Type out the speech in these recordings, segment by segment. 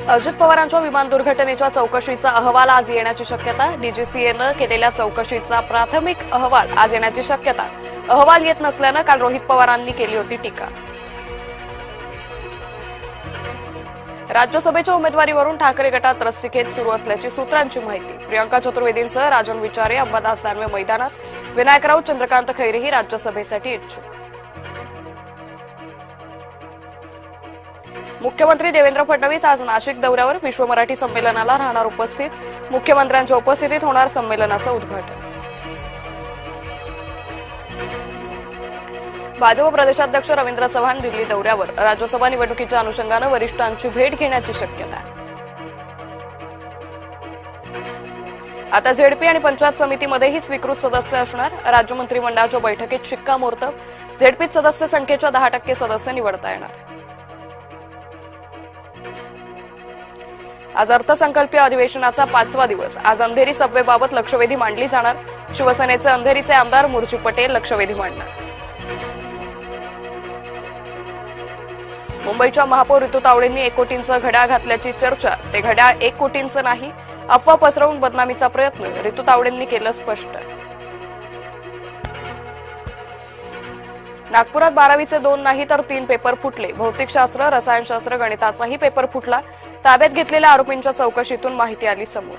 अजित पवारांच्या विमान दुर्घटनेच्या चौकशीचा अहवाल आज येण्याची शक्यता. डीजीसीएनं केलेल्या चौकशीचा प्राथमिक अहवाल आज येण्याची शक्यता. अहवाल येत नसल्यानं काल रोहित पवारांनी केली होती टीका. राज्यसभेच्या उमेदवारीवरून ठाकरे गटात रस्सीखेच सुरू असल्याची सूत्रांची माहिती. प्रियंका चतुर्वेदींसह राजन विचारे अंबादास दानवे मैदानात. विनायक राऊत चंद्रकांत खैरेही राज्यसभेसाठी इच्छुक. मुख्यमंत्री देवेंद्र फडणवीस आज नाशिक दौऱ्यावर. विश्व मराठी संमेलनाला राहणार उपस्थित. मुख्यमंत्र्यांच्या उपस्थितीत होणार संमेलनाचं उद्घाटन. भाजप प्रदेशाध्यक्ष रवींद्र चव्हाण दिल्ली दौऱ्यावर. राज्यसभा निवडणुकीच्या अनुषंगानं वरिष्ठांची भेट घेण्याची शक्यता. आता झेडपी आणि पंचायत समितीमध्येही स्वीकृत सदस्य असणार. राज्य मंत्रिमंडळाच्या बैठकीत शिक्कामोर्तब. झेडपीत सदस्य संख्येच्या 10% सदस्य निवडता येणार. आज अर्थसंकल्पीय अधिवेशनाचा 5वा दिवस. आज अंधेरी सबवेबाबत लक्षवेधी मांडली जाणार. शिवसेनेचे अंधेरीचे आमदार मुर्जी पटेल लक्षवेधी मांडणार. मुंबईच्या महापौर ऋतू तावडेंनी 1 कोटींचं घड्याळ घातल्याची चर्चा. ते घड्याळ 1 कोटींचं नाही, अफवा पसरवून बदनामीचा प्रयत्न. ऋतू तावडेंनी केलं स्पष्ट. नागपुरात 12वीचे 2 नाही तर 3 पेपर फुटले. भौतिकशास्त्र, रसायनशास्त्र, गणिताचाही पेपर फुटला. ताब्यात घेतलेल्या आरोपींच्या चौकशीतून माहिती आली समोर.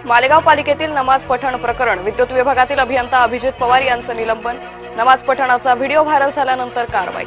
मालेगाव पालिकेतील नमाज पठण प्रकरण. विद्युत विभागातील अभियंता अभिजित पवार यांचं निलंबन. नमाज पठणाचा व्हिडिओ व्हायरल झाल्यानंतर कारवाई.